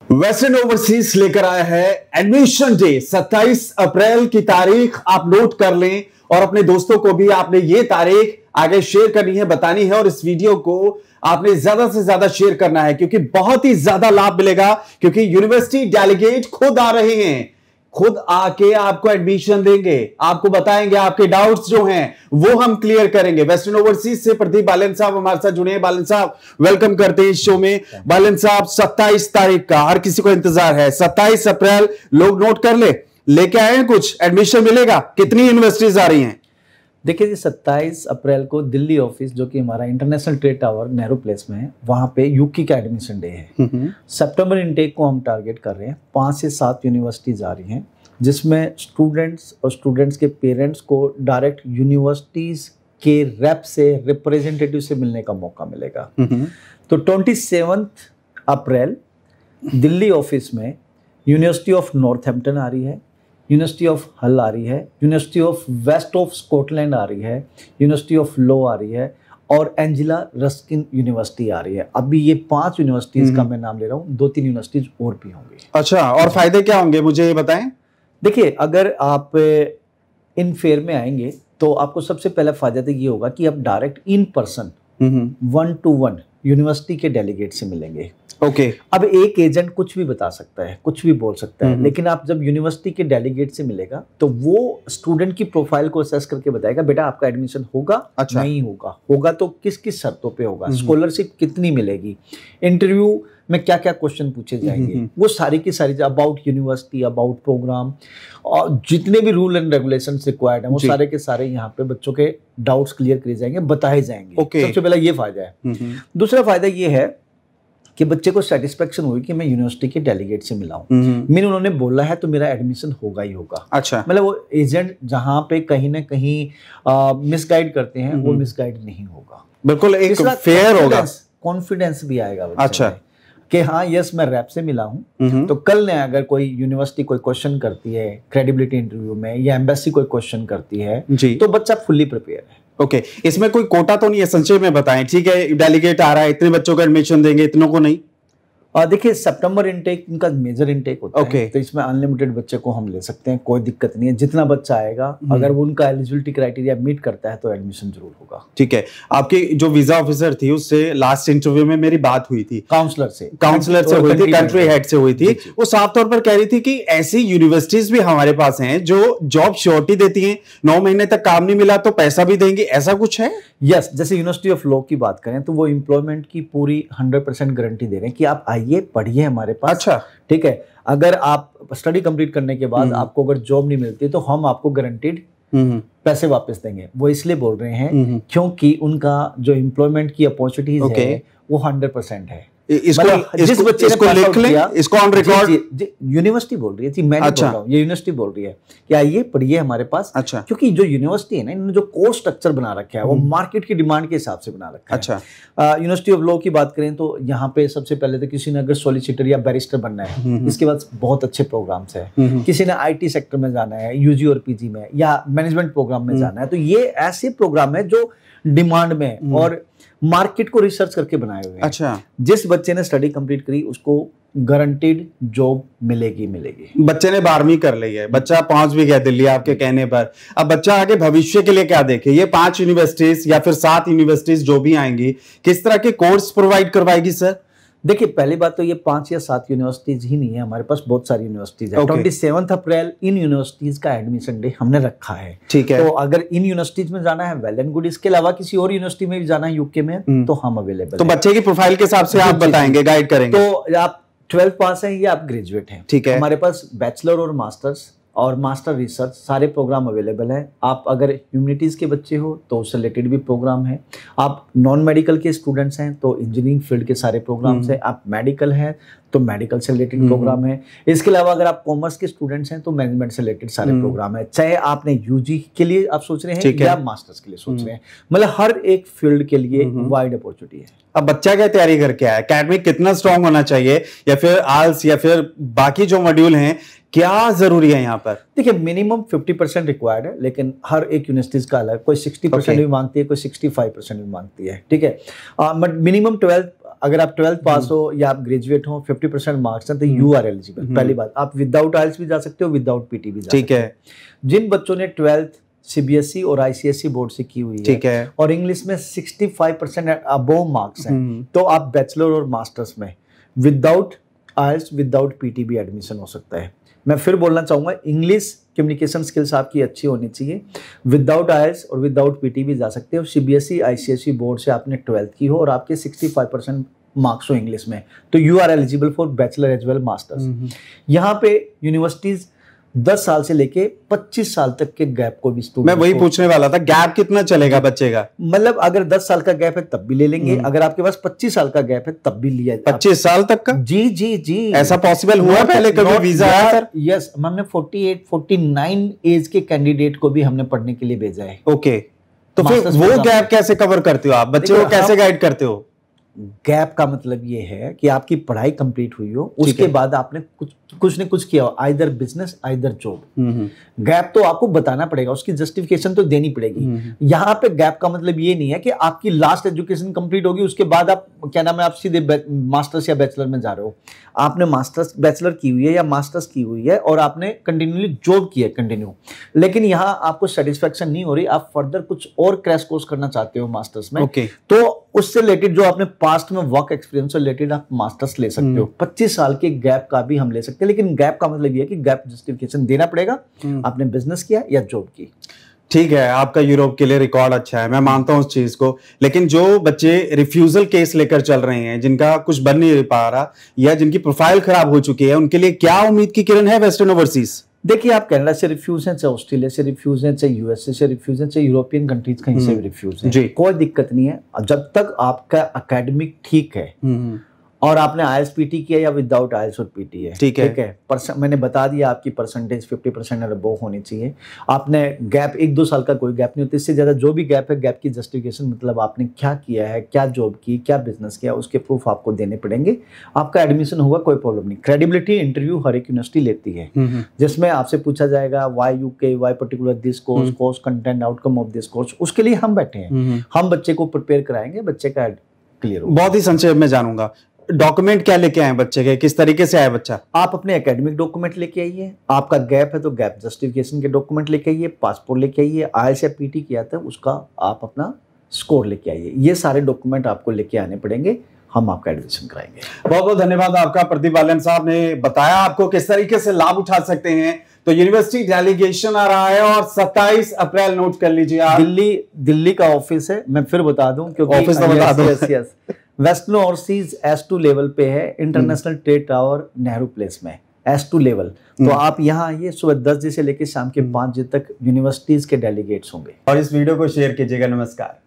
Western overseas लेकर आया है एडमिशन डे। 27 अप्रैल की तारीख आप नोट कर लें और अपने दोस्तों को भी आपने ये तारीख आगे शेयर करनी है, बतानी है और इस वीडियो को आपने ज्यादा से ज्यादा शेयर करना है क्योंकि बहुत ही ज्यादा लाभ मिलेगा। क्योंकि यूनिवर्सिटी डेलीगेट खुद आ रहे हैं, खुद आके आपको एडमिशन देंगे, आपको बताएंगे, आपके डाउट्स जो हैं वो हम क्लियर करेंगे। वेस्टर्न ओवरसीज से प्रदीप बालन साहब हमारे साथ जुड़े हैं। बालन साहब वेलकम करते हैं इस शो में। बालन साहब 27 तारीख का हर किसी को इंतजार है, 27 अप्रैल लोग नोट कर लेके आए हैं, कुछ एडमिशन मिलेगा। कितनी यूनिवर्सिटीज आ रही हैं? देखिए जी, 27 अप्रैल को दिल्ली ऑफिस जो कि हमारा international trade tower Nehru place में है, वहाँ पे यूकी का एडमिशन डे है। सितंबर इनटेक को हम टारगेट कर रहे हैं। 5 से 7 यूनिवर्सिटीज़ आ रही हैं जिसमें स्टूडेंट्स और स्टूडेंट्स के पेरेंट्स को डायरेक्ट यूनिवर्सिटीज़ के रेप से, रिप्रेजेंटेटिव से मिलने का मौका मिलेगा। तो 27 अप्रैल दिल्ली ऑफिस में यूनिवर्सिटी ऑफ नॉर्थहैम्पटन आ रही है, यूनिवर्सिटी ऑफ हल आ रही है, university of West of Scotland आ रही है, यूनिवर्सिटी ऑफ लॉ आ रही है और एंजेला रस्किन यूनिवर्सिटी आ रही है। अभी ये 5 यूनिवर्सिटीज़ का मैं नाम ले रहा हूँ, 2-3 यूनिवर्सिटीज़ और भी होंगी। अच्छा, और फायदे क्या होंगे मुझे ये बताएं। देखिए, अगर आप इन फेयर में आएंगे तो आपको सबसे पहला फायदा तो ये होगा कि आप direct in person 1-to-1 university के डेलीगेट से मिलेंगे। ओके। अब एक एजेंट कुछ भी बता सकता है, कुछ भी बोल सकता है, लेकिन आप जब यूनिवर्सिटी के डेलीगेट से मिलेगा तो वो स्टूडेंट की प्रोफाइल को असेस करके बताएगा, बेटा आपका एडमिशन होगा, अच्छा, नहीं होगा, होगा तो किस किस शर्तों पे होगा, स्कॉलरशिप कितनी मिलेगी, इंटरव्यू में क्या क्या क्वेश्चन पूछे जाएंगे, वो सारी की सारी अबाउट यूनिवर्सिटी, अबाउट प्रोग्राम और जितने भी रूल एंड रेगुलेशन रिक्वायर्ड हैं वो सारे के सारे यहाँ पे बच्चों के डाउट्स क्लियर किए जाएंगे, बताए जाएंगे। सबसे पहला ये फायदा है। दूसरा फायदा ये है कि बच्चे को सेटिस्फेक्शन हुई कि मैं यूनिवर्सिटी के डेलीगेट से मिला हूँ, मैंने उन्होंने बोला है तो मेरा एडमिशन होगा ही होगा। अच्छा, मतलब वो एजेंट जहाँ पे कहीं ना कहीं मिसगाइड करते हैं वो मिसगाइड नहीं होगा, बिल्कुल एक फेयर होगा, कॉन्फिडेंस भी आएगा। अच्छा, कि हाँ यस मैं रैप से मिला हूँ, तो कल ने अगर कोई यूनिवर्सिटी कोई क्वेश्चन करती है क्रेडिबिलिटी इंटरव्यू में या एम्बेसी कोई क्वेश्चन करती है तो बच्चा फुल्ली प्रिपेयर है। ओके, इसमें कोई कोटा तो नहीं है? संक्षेप में बताएं। ठीक है, डेलीगेट आ रहा है, इतने बच्चों को एडमिशन देंगे, इतनों को नहीं। देखिए, सितंबर इनटेक इनका मेजर इनटेक होता है, तो इसमें अनलिमिटेड बच्चे को हम ले सकते हैं, कोई दिक्कत नहीं है। जितना बच्चा आएगा अगर वो उनका एलिजिबिलिटी क्राइटेरिया मीट करता है तो एडमिशन जरूर होगा। ठीक है, आपकी जो वीजा ऑफिसर थी उससे लास्ट इंटरव्यू में मेरी बात हुई थी, काउंसलर से हुई थी, कंट्री हेड से हुई थी। वो साफ तौर पर कह रही थी कि ऐसी यूनिवर्सिटीज भी हमारे पास हैं जो जॉब श्योरिटी देती हैं, 9 महीने तक काम नहीं मिला तो पैसा भी देंगे, ऐसा कुछ है? यस, जैसे यूनिवर्सिटी ऑफ लॉ की बात करें तो वो एम्प्लॉयमेंट की पूरी 100% गारंटी दे रहे हैं कि आप आइए, पढ़िए हमारे पास। अच्छा, ठीक है, अगर आप स्टडी कंप्लीट करने के बाद आपको अगर जॉब नहीं मिलती तो हम आपको गारंटीड पैसे वापस देंगे। वो इसलिए बोल रहे हैं क्योंकि उनका जो एम्प्लॉयमेंट की अपॉर्चुनिटीज है वो 100% है। जिस बच्चे ने लिख लें इसको ऑन रिकॉर्ड, यूनिवर्सिटी बोल रही है, मैं नहीं बोल रहा हूं, ये यूनिवर्सिटी बोल रही है कि आइए पढ़िए हमारे पास। अच्छा, क्योंकि जो यूनिवर्सिटी है ना, इन्होंने जो कोर्स स्ट्रक्चर बना रखा है वो मार्केट की डिमांड के हिसाब से बना रखा है। अच्छा, यूनिवर्सिटी ऑफ लॉ की बात करें तो यहाँ पे सबसे पहले तो किसी ने अगर सॉलिसिटर या बैरिस्टर बनना है, इसके बाद बहुत अच्छे प्रोग्राम्स है। किसी ने IT सेक्टर में जाना है, UG और PG में या मैनेजमेंट प्रोग्राम में जाना है, तो ये ऐसे प्रोग्राम है जो डिमांड में और मार्केट को रिसर्च करके बनाए हुए हैं। अच्छा, जिस बच्चे ने स्टडी कंप्लीट करी उसको गारंटीड जॉब मिलेगी। बच्चे ने 12वीं कर ली है, बच्चा पहुंच भी गया दिल्ली आपके कहने पर, अब बच्चा आगे भविष्य के लिए क्या देखे? ये 5 यूनिवर्सिटीज या फिर 7 यूनिवर्सिटीज जो भी आएंगी किस तरह के कोर्स प्रोवाइड करवाएगी सर? देखिए, पहली बात तो ये 5 या 7 यूनिवर्सिटीज ही नहीं है, हमारे पास बहुत सारी यूनिवर्सिटीज है। 27 अप्रैल इन यूनिवर्सिटीज का एडमिशन डे हमने रखा है। ठीक है, तो अगर इन यूनिवर्सिटीज में जाना है वेल एंड गुड, इसके अलावा किसी और यूनिवर्सिटी में भी जाना है यूके में तो हम अवेलेबल। तो बच्चे की प्रोफाइल के हिसाब से आप बताएंगे, गाइड करेंगे। तो आप 12th पास हैं या आप ग्रेजुएट हैं, ठीक है, हमारे पास बैचलर और मास्टर्स और मास्टर रिसर्च सारे प्रोग्राम अवेलेबल है। आप अगर ह्यूमैनिटीज़ के बच्चे हो तो उससे रिलेटेड भी प्रोग्राम है, आप नॉन मेडिकल के स्टूडेंट्स हैं तो इंजीनियरिंग फील्ड के सारे प्रोग्राम्स हैं, आप मेडिकल हैं तो मेडिकल से रिलेटेड प्रोग्राम है। इसके अलावा अगर आप कॉमर्स के स्टूडेंट्स हैं तो मैनेजमेंट से रिलेटेड सारे प्रोग्राम है, चाहे आपने UG के लिए आप सोच रहे हैं या मास्टर्स के लिए सोच रहे हैं, मतलब हर एक फील्ड के लिए वाइड अपॉर्चुनिटी है। अब बच्चा क्या तैयारी करके आया, एकेडमिक कितना स्ट्रांग होना चाहिए या फिर आल्स या फिर बाकी जो मॉड्यूल हैं क्या जरूरी है यहाँ पर? देखिए, मिनिमम 50% रिक्वायर्ड है, लेकिन हर एक यूनिवर्सिटीज का अलग, कोई 60% भी मांगती है, कोई 65% भी मांगती है। ठीक है, बट मिनिमम 12 अगर आप 12th पास हो या आप ग्रेजुएट हो, 50% मार्क्स हैं, तो यू आर एलिजिबल। पहली बात, आप विदाउट आइल्स भी जा सकते हो, विदाउट पीटी भी जा सकते हो। ठीक है। जिन बच्चों ने 12th सीबीएसई और आईसीएसई बोर्ड से की हुई है, ठीक है, और इंग्लिश में 65% अबोव मार्क्स हैं, तो आप बैचलर और मास्टर्स में विदाउट आइल्स, विदाउट पीटी भी एडमिशन हो सकता है। मैं फिर बोलना चाहूँगा, इंग्लिश कम्युनिकेशन स्किल्स आपकी अच्छी होनी चाहिए। विदाउट आइल्स और विदाउट पीटी भी जा सकते हो। सीबीएसई आईसीएसई बोर्ड से आपने 12th की हो और आपके 65% मार्क्स हो इंग्लिश में, तो you are eligible for bachelor as well masters. यहाँ पे यूनिवर्सिटीज 10 साल से लेके 25 साल तक के गैप को भी स्टूडेंट, मैं वही पूछने वाला था, गैप कितना चलेगा बच्चे का? मतलब अगर 10 साल का गैप है तब भी ले लेंगे, अगर आपके पास 25 साल का गैप है तब भी लिया। 25 साल तक का? जी जी जी, ऐसा पॉसिबल हुआ पहले कभी वीजा आया सर? यस, हमने 48 49 एज के कैंडिडेट को भी हमने पढ़ने के लिए भेजा है। ओके, तो फिर वो गैप कैसे कवर करते हो आप? बच्चे को कैसे गाइड करते हो? गैप का मतलब ये है कि आपकी पढ़ाई कंप्लीट हुई हो, उसके बाद आपने कुछ न कुछ किया हो, either business either job. Gap तो आपको बताना पड़ेगा, उसकी जस्टिफिकेशन तो देनी पड़ेगी। यहाँ पे गैप का मतलब ये नहीं है कि आपकी लास्ट एजुकेशन कंप्लीट होगी उसके बाद आप क्या नाम है, आप सीधे मास्टर्स या बैचलर में जा रहे हो। आपने मास्टर्स बैचलर की हुई है या मास्टर्स की हुई है और आपने कंटिन्यूली जॉब की है कंटिन्यू, लेकिन यहाँ आपको सेटिस्फेक्शन नहीं हो रही, आप फर्दर कुछ और क्रैश कोर्स करना चाहते हो मास्टर्स में, तो उससे रिलेटेड जो आपने पास्ट में वर्क एक्सपीरियंस से रिलेटेड आप मास्टर्स ले सकते हो। 25 साल के गैप का भी हम ले सकते हैं, लेकिन गैप का मतलब ये है कि गैप जस्टिफिकेशन देना पड़ेगा, आपने बिजनेस किया या जॉब की। ठीक है, आपका यूरोप के लिए रिकॉर्ड अच्छा है, मैं मानता हूं उस चीज को, लेकिन जो बच्चे रिफ्यूजल केस लेकर चल रहे हैं, जिनका कुछ बन नहीं पा रहा या जिनकी प्रोफाइल खराब हो चुकी है, उनके लिए क्या उम्मीद की किरण है वेस्टर्न ओवरसीज? देखिए, आप कनाडा से रिफ्यूज हैं, चाहे ऑस्ट्रेलिया से रिफ्यूज हैं, चाहे यूएसए से रिफ्यूज हैं, चाहे यूरोपियन कंट्रीज कहीं से भी रिफ्यूज हैं, कोई दिक्कत नहीं है जब तक आपका एकेडमिक ठीक है और आपने आईएलटीएस पीटी किया या विदाउट आईएलटीएस और पीटी है। ठीक है, मैंने बता दिया आपकी परसेंटेज 50% और अबव होनी चाहिए। आपने गैप 1-2 साल का कोई गैप नहीं होता, इससे ज्यादा जो भी गैप है, गैप की जस्टिफिकेशन मतलब आपने क्या किया है, क्या जॉब की, क्या बिजनेस किया, उसके प्रूफ आपको देने पड़ेंगे। आपका एडमिशन होगा, कोई प्रॉब्लम नहीं। क्रेडिबिलिटी इंटरव्यू हर एक यूनिवर्सिटी लेती है, जिसमें आपसे पूछा जाएगा why UK, why particular this course, course content, outcome of this course. उसके लिए हम बैठे हैं, हम बच्चे को प्रिपेयर कराएंगे, बच्चे का क्लियर हो। बहुत ही संक्षेप में जानूंगा, डॉक्यूमेंट क्या लेके आए बच्चे के, किस तरीके से आए बच्चा? आप अपने एकेडमिक डॉक्यूमेंट लेके आइए, आपका गैप है तो गैप जस्टिफिकेशन के डॉक्यूमेंट लेके आइए, पासपोर्ट लेके आइए, आईएलटीएस या पीटी किया था उसका आप अपना स्कोर लेके आइए। ये सारे डॉक्यूमेंट आपको लेके आने पड़ेंगे, हम आपका एडमिशन कराएंगे। बहुत बहुत धन्यवाद आपका। प्रदीप बालन साहब ने बताया आपको किस तरीके से लाभ उठा सकते हैं। तो यूनिवर्सिटी डेलीगेशन आ रहा है और 27 अप्रैल नोट कर लीजिए आप। दिल्ली का ऑफिस है, मैं फिर बता दूं क्योंकि ऑफिस तो बता दो। वेस्टर्न ओवरसीज S2 लेवल पे है, international trade tower Nehru place में S2 लेवल। तो आप यहाँ आइए, सुबह 10 बजे से लेकर शाम के 5 बजे तक यूनिवर्सिटीज के डेलीगेट्स होंगे। और इस वीडियो को शेयर कीजिएगा। नमस्कार।